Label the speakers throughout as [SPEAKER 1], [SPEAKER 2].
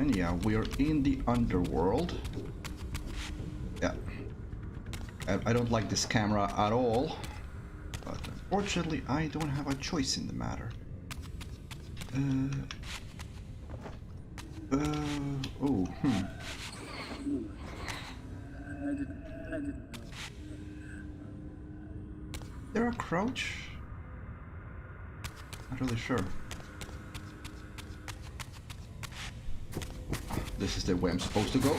[SPEAKER 1] And yeah, we're in the Underworld. Yeah. I don't like this camera at all. But unfortunately, I don't have a choice in the matter. Oh,
[SPEAKER 2] I didn't know.
[SPEAKER 1] There a crouch? Not really sure. This is the way I'm supposed to go.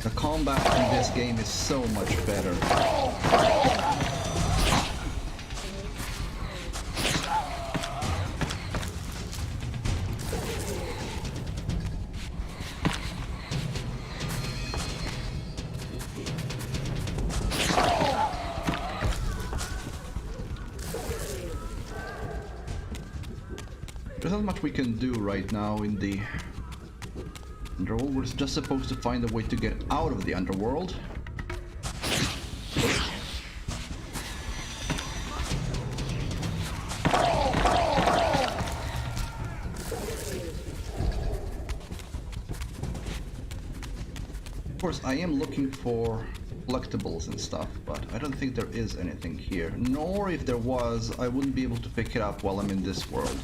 [SPEAKER 1] The combat in this game is so much better. There's not much we can do right now in the Underworld. We're just supposed to find a way to get out of the Underworld. Of course, I am looking for collectibles and stuff, but I don't think there is anything here. Nor if there was, I wouldn't be able to pick it up while I'm in this world.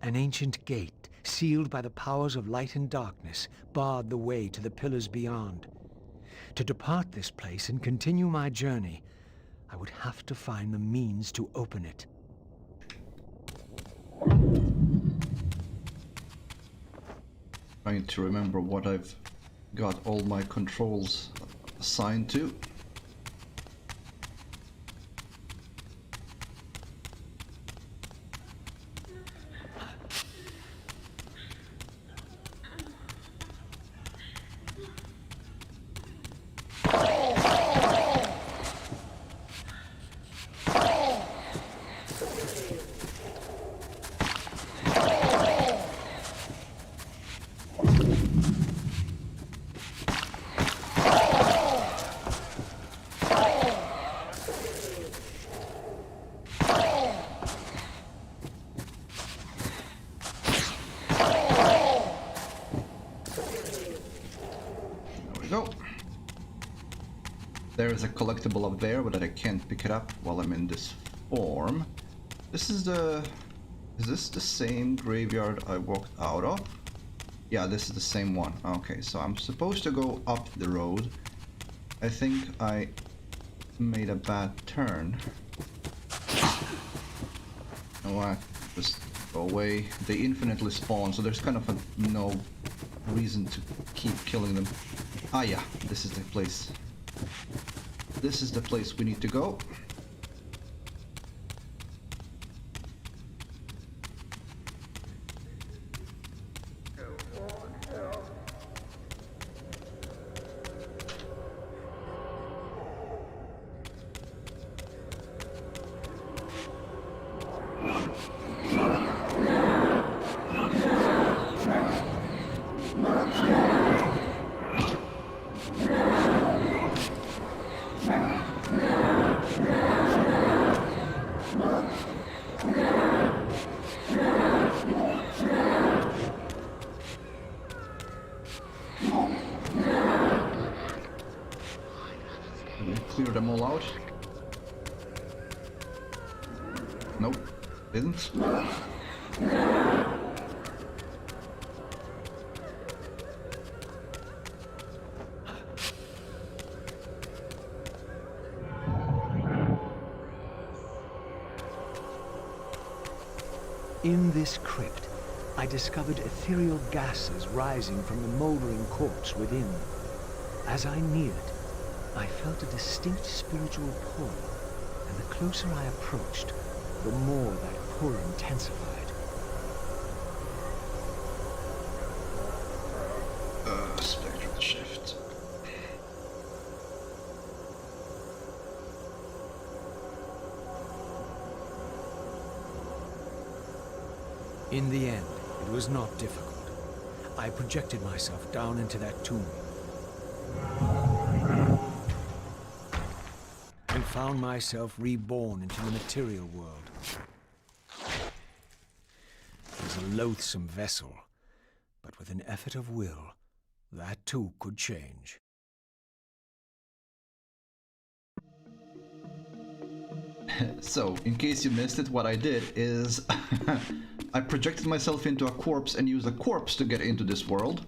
[SPEAKER 3] An ancient gate, sealed by the powers of light and darkness, barred the way to the pillars beyond. To depart this place and continue my journey, I would have to find the means to open it.
[SPEAKER 1] Trying to remember what I've got all my controls assigned to. There is a collectible up there, but I can't pick it up while I'm in this form. This is the... Is this the same graveyard I walked out of? Yeah, this is the same one. Okay, so I'm supposed to go up the road. I think I made a bad turn. Oh, I just go away. They infinitely spawn, so there's kind of no reason to keep killing them. Ah yeah, this is the place. This is the place we need to go. Clear them all out. Nope, didn't.
[SPEAKER 3] In this crypt, I discovered ethereal gases rising from the moldering corpse within. As I neared, I felt a distinct spiritual pull, and the closer I approached, the more that pull intensified.
[SPEAKER 1] Spectral shift.
[SPEAKER 3] In the end, it was not difficult. I projected myself down into that tomb and found myself reborn into the material world. It was a loathsome vessel, but with an effort of will, that too could change.
[SPEAKER 1] So, in case you missed it, what I did is I projected myself into a corpse and used a corpse to get into this world.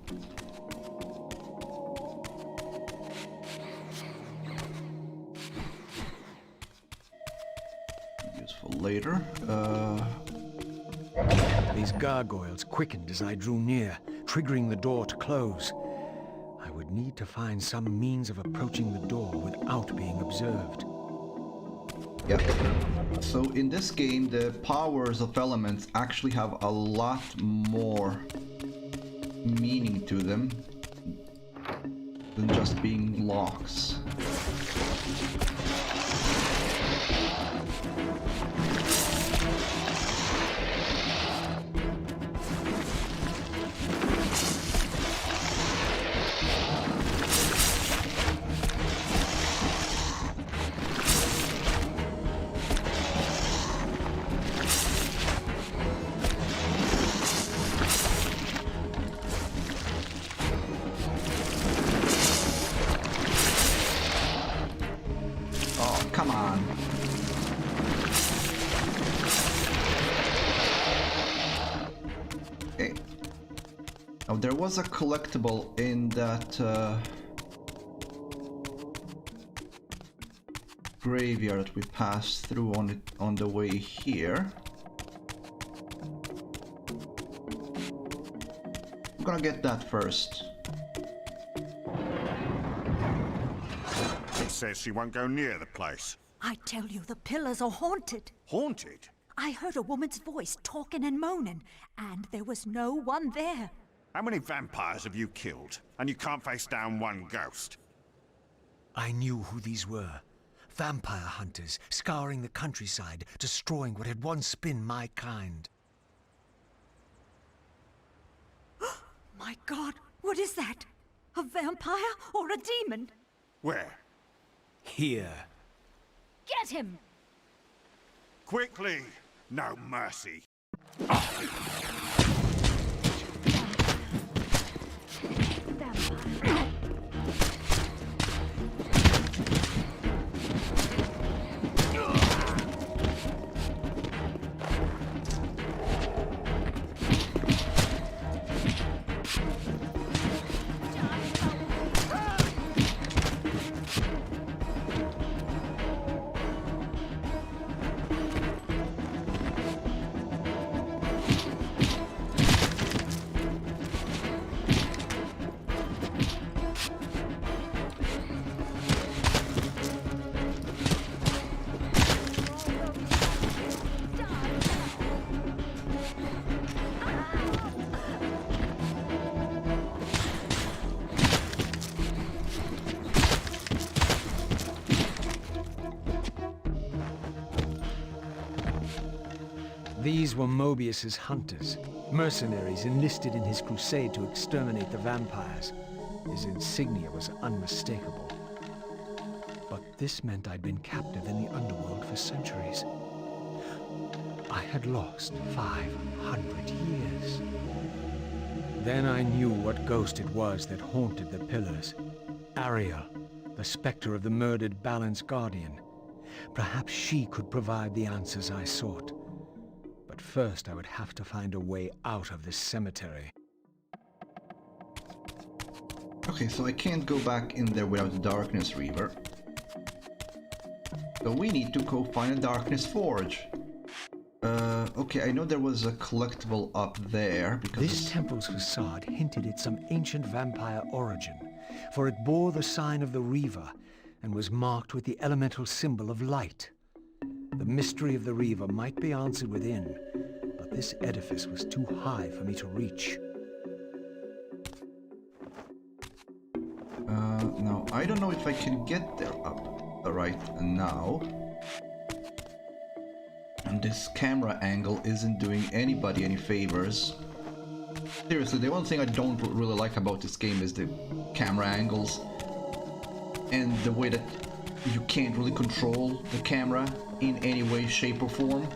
[SPEAKER 1] Useful later.
[SPEAKER 3] These gargoyles quickened as I drew near, triggering the door to close. I would need to find some means of approaching the door without being observed.
[SPEAKER 1] Yeah. So in this game, the powers of elements actually have a lot more meaning to them than just being locks. Come on. Okay. Now there was a collectible in that graveyard that we passed through on the way here. I'm gonna get that first.
[SPEAKER 4] Says she won't go near the place.
[SPEAKER 5] I tell you, the pillars are haunted.
[SPEAKER 4] Haunted?
[SPEAKER 5] I heard a woman's voice talking and moaning, and there was no one there.
[SPEAKER 4] How many vampires have you killed? And you can't face down one ghost?
[SPEAKER 3] I knew who these were. Vampire hunters, scouring the countryside, destroying what had once been my kind.
[SPEAKER 5] My God, what is that? A vampire or a demon?
[SPEAKER 4] Where?
[SPEAKER 3] Here.
[SPEAKER 5] Get him!
[SPEAKER 4] Quickly! No mercy.
[SPEAKER 5] Vampire.
[SPEAKER 3] These were Mobius's hunters, mercenaries enlisted in his crusade to exterminate the vampires. His insignia was unmistakable. But this meant I'd been captive in the Underworld for centuries. I had lost 500 years. Then I knew what ghost it was that haunted the pillars. Raziel, the specter of the murdered Balin's guardian. Perhaps she could provide the answers I sought. But first I would have to find a way out of this cemetery.
[SPEAKER 1] Okay, so I can't go back in there without the Darkness Reaver. So we need to go find a Darkness Forge. Okay, I know there was a collectible up there because
[SPEAKER 3] This temple's facade hinted at some ancient vampire origin, for it bore the sign of the Reaver and was marked with the elemental symbol of light. The mystery of the Reaver might be answered within, but this edifice was too high for me to reach.
[SPEAKER 1] Now, I don't know if I can get there up right now. And this camera angle isn't doing anybody any favors. Seriously, the one thing I don't really like about this game is the camera angles. And the way that you can't really control the camera in any way, shape or form.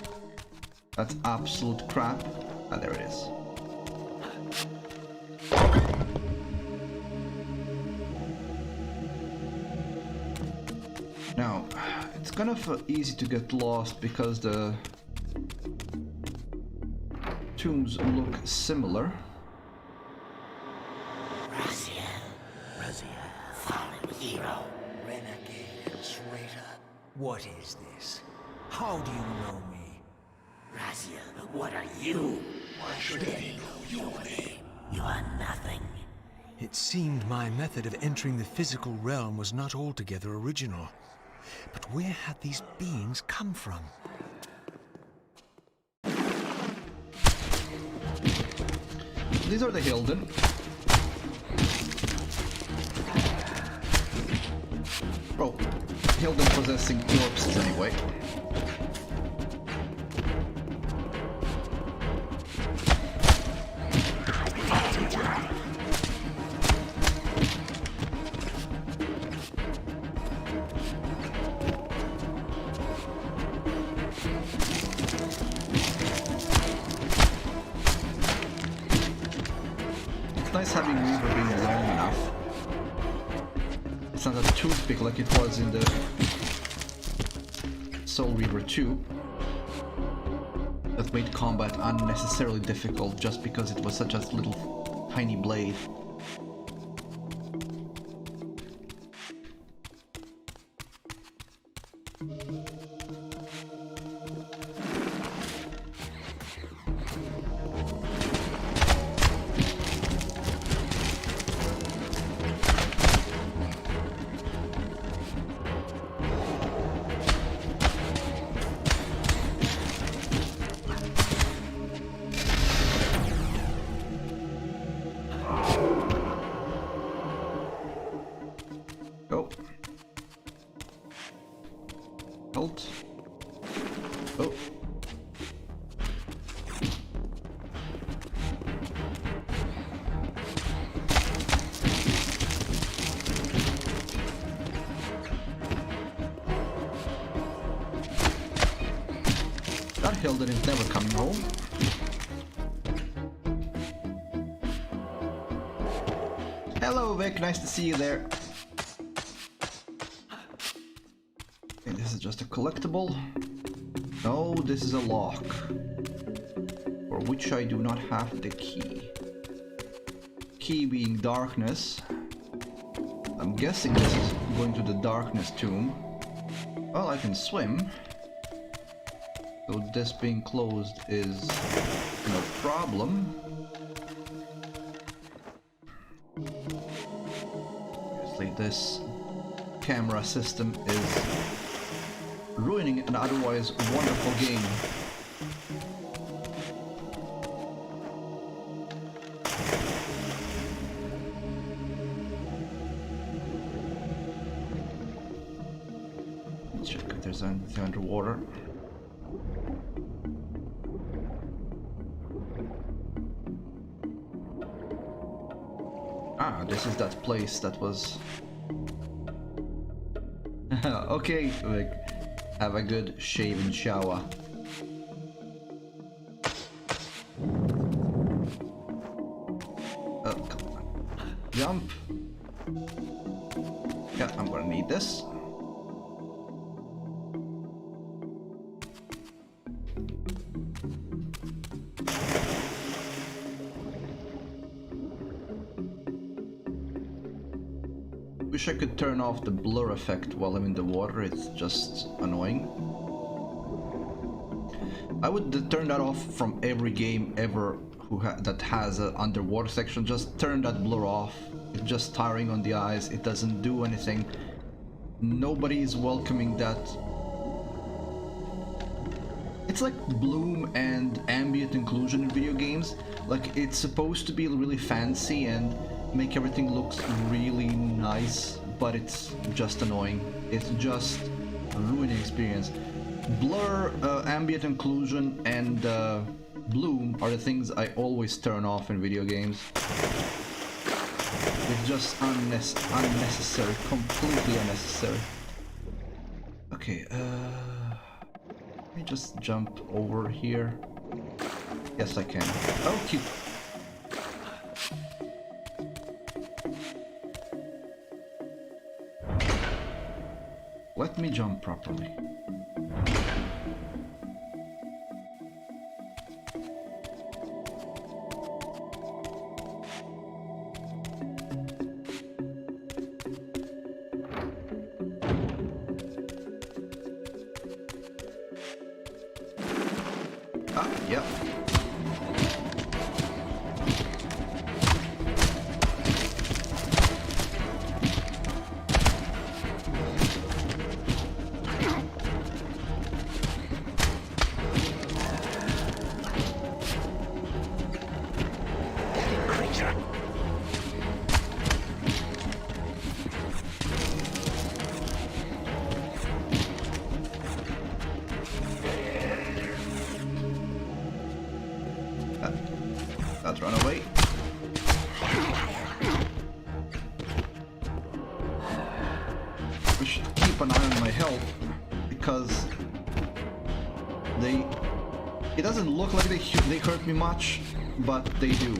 [SPEAKER 1] That's absolute crap. Ah, there it is. Now, it's kind of easy to get lost because the tombs look similar.
[SPEAKER 6] Raziel, fallen hero.
[SPEAKER 3] Renegade and traitor, what is this? How do you know me?
[SPEAKER 6] Raziel, what are you? Why should any know your name? You are nothing.
[SPEAKER 3] It seemed my method of entering the physical realm was not altogether original. But where had these beings come from?
[SPEAKER 1] These are the Hilden. Oh, Hilden possessing corpses anyway. It's nice having Reaver being long enough. It's not a toothpick like it was in the Soul Reaver 2. That made combat unnecessarily difficult just because it was such a little tiny blade. Go. Halt. Oh. That Hilden is never coming home. Hello Vic, nice to see you there. Okay, this is just a collectible. No, this is a lock. For which I do not have the key. Key being darkness. I'm guessing this is going to the darkness tomb. Well, I can swim. So this being closed is no problem. Obviously this camera system is ruining an otherwise wonderful game. Let's check if there's anything underwater. Ah, this is that place that was... Okay, Vic. Have a good shave and shower. Oh, come on. Jump. Yeah, I'm gonna need this. wish I could turn off the blur effect while I'm in the water. It's just annoying. I would turn that off from every game ever that has an underwater section. Just turn that blur off. It's just tiring on the eyes. It doesn't do anything. Nobody is welcoming that. It's like bloom and ambient inclusion in video games. Like, it's supposed to be really fancy and make everything looks really nice, but it's just annoying. It's just ruining the experience. Blur, ambient inclusion, and bloom are the things I always turn off in video games. It's just unnecessary, completely unnecessary. Okay, let me just jump over here. Yes, I can. Oh, cute. Let me jump properly. Ah, yep. Let's run away. We should keep an eye on my health because it doesn't look like they hurt me much, but they do.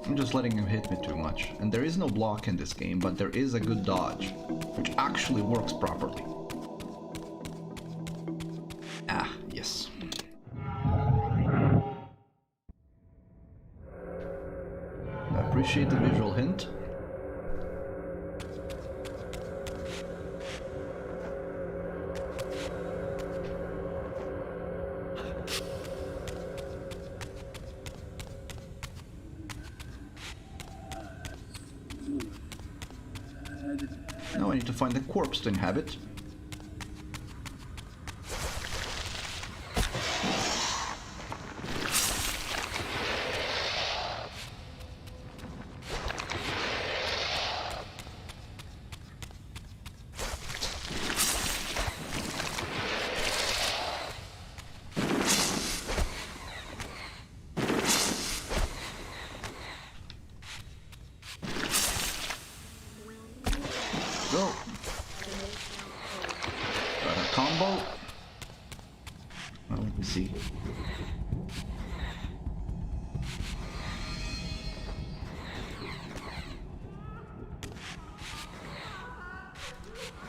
[SPEAKER 1] I'm just letting him hit me too much. And there is no block in this game, but there is a good dodge, which actually works properly. Ah, yes. I appreciate the visual hint. Now I need to find a corpse to inhabit. Go. Got a combo. Well, let me see.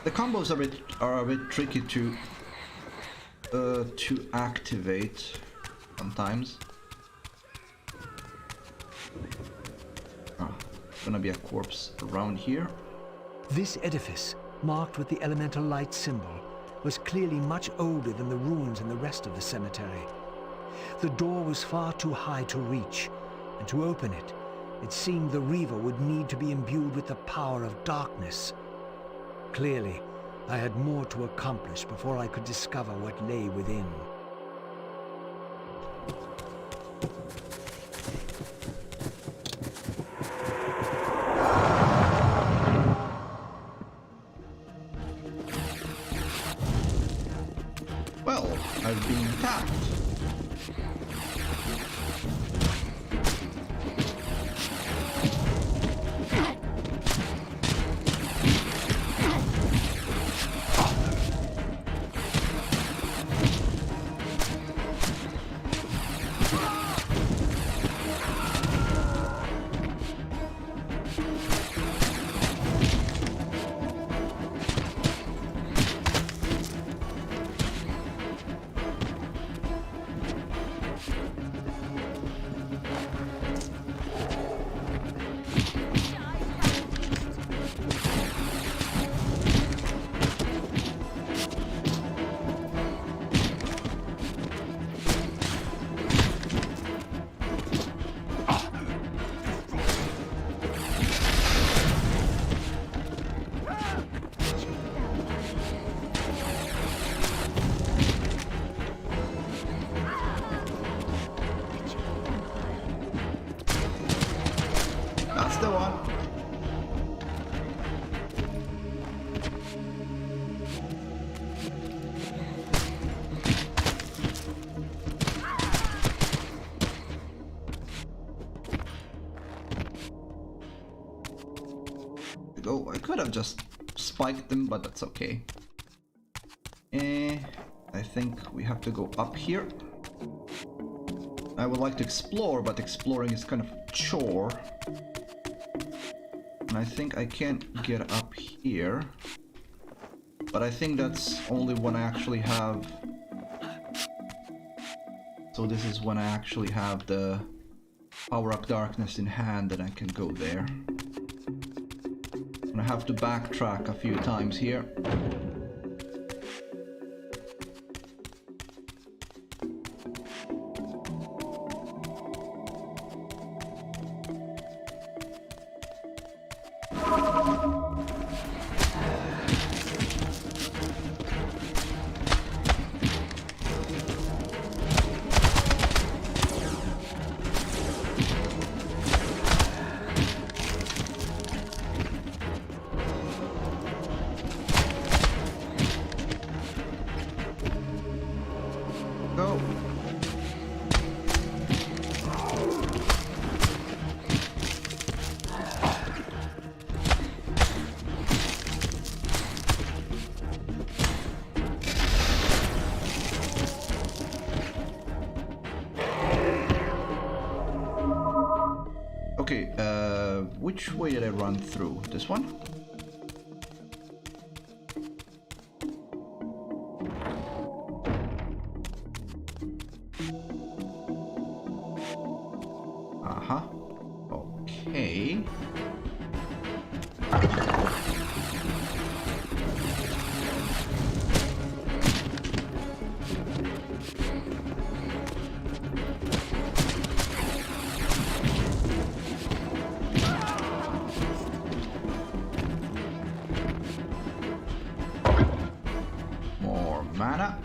[SPEAKER 1] The combos are a bit tricky to activate sometimes. Oh, there's gonna be a corpse around here.
[SPEAKER 3] This edifice, marked with the elemental light symbol, was clearly much older than the ruins in the rest of the cemetery. The door was far too high to reach, and to open it, it seemed the Reaver would need to be imbued with the power of darkness. Clearly, I had more to accomplish before I could discover what lay within.
[SPEAKER 1] Well, I've been tapped. That's the one. Go. I could have just spiked them, but that's okay. I think we have to go up here. I would like to explore, but exploring is kind of a chore. And I think I can't get up here. But I think that's only when I actually have... So this is when I actually have the Power Up Darkness in hand that I can go there. And I have to backtrack a few times here. Go. Okay, which way did I run through? This one? Uh-huh. Okay. More mana.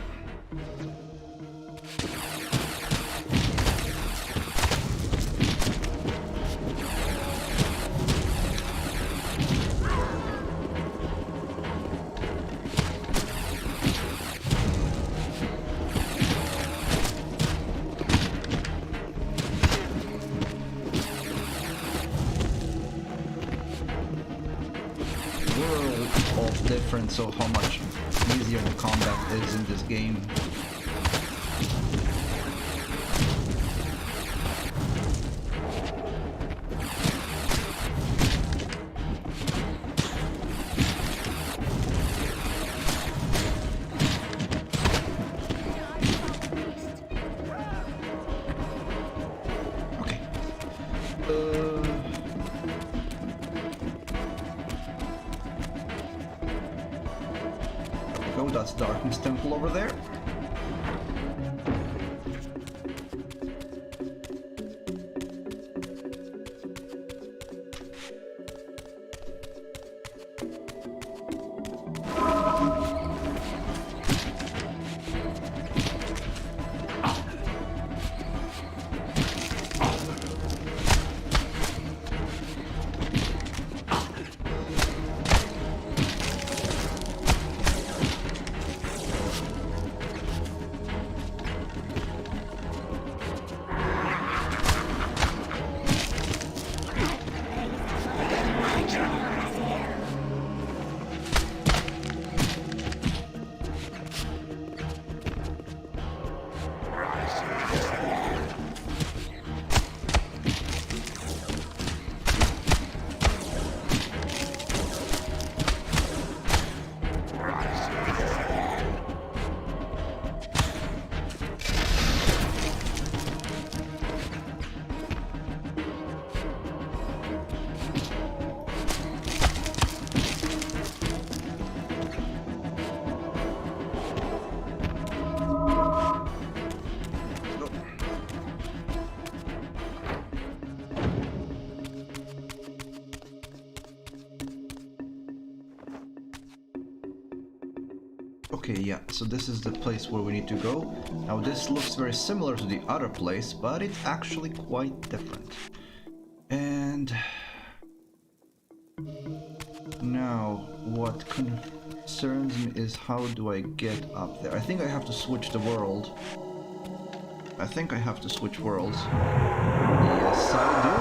[SPEAKER 1] World of difference of how much easier the combat is in this game. Okay. Go, that's Darkness Temple over there. Okay, yeah, so this is the place where we need to go. Now this looks very similar to the other place, but it's actually quite different. And Now, what concerns me is how do I get up there? I think I have to switch the world. I think I have to switch worlds. Yes, I do!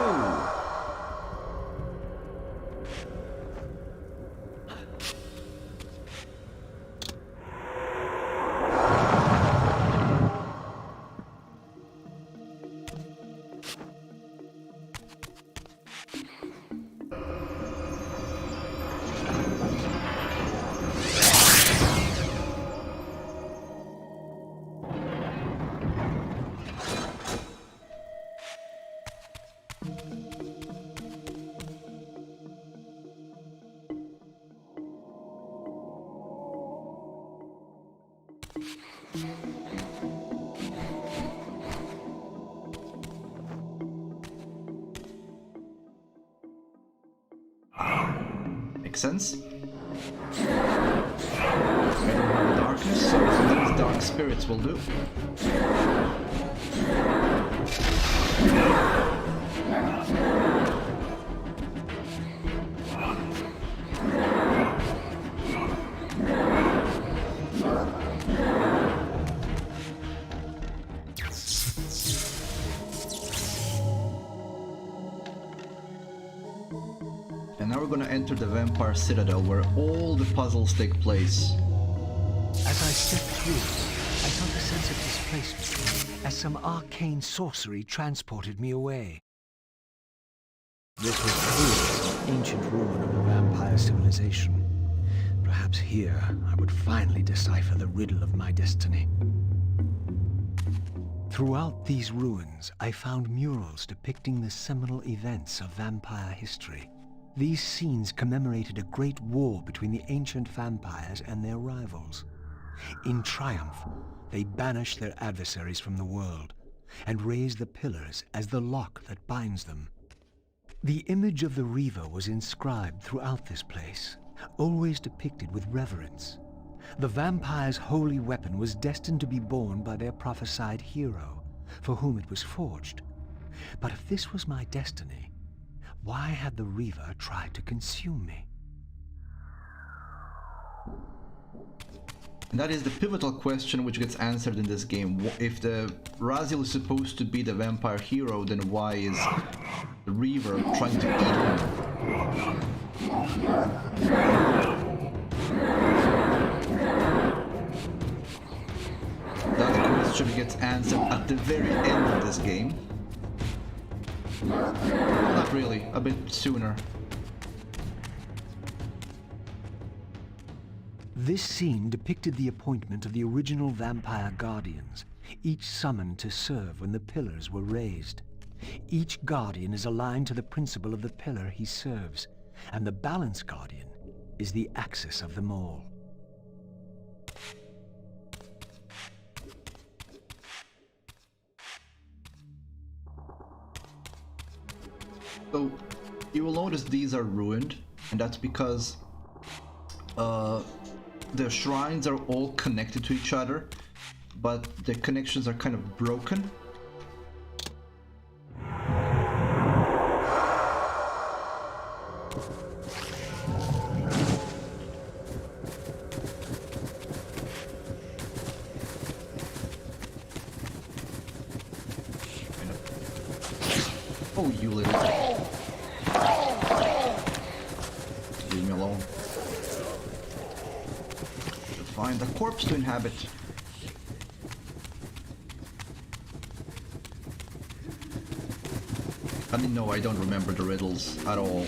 [SPEAKER 1] Makes sense. I don't have darkness, so these dark spirits will do. And now we're gonna enter the Vampire Citadel where all the puzzles take place.
[SPEAKER 3] As I stepped through, I felt a sense of displacement, as some arcane sorcery transported me away. This was clearly an ancient ruin of a vampire civilization. Perhaps here I would finally decipher the riddle of my destiny. Throughout these ruins, I found murals depicting the seminal events of vampire history. These scenes commemorated a great war between the ancient vampires and their rivals. In triumph, they banished their adversaries from the world and raised the pillars as the lock that binds them. The image of the Reaver was inscribed throughout this place, always depicted with reverence. The vampire's holy weapon was destined to be borne by their prophesied hero, for whom it was forged. But if this was my destiny, why had the Reaver tried to consume me?
[SPEAKER 1] And that is the pivotal question which gets answered in this game. If the Raziel is supposed to be the vampire hero, then why is the Reaver trying to eat him? That question gets answered at the very end of this game. Well, not really, a bit sooner.
[SPEAKER 3] This scene depicted the appointment of the original vampire guardians, each summoned to serve when the pillars were raised. Each guardian is aligned to the principle of the pillar he serves, and the balance guardian is the axis of them all.
[SPEAKER 1] So, you will notice these are ruined, and that's because the shrines are all connected to each other, but the connections are kind of broken. Oh, you little... Leave me alone. Should find a corpse to inhabit. I mean, no, I don't remember the riddles at all.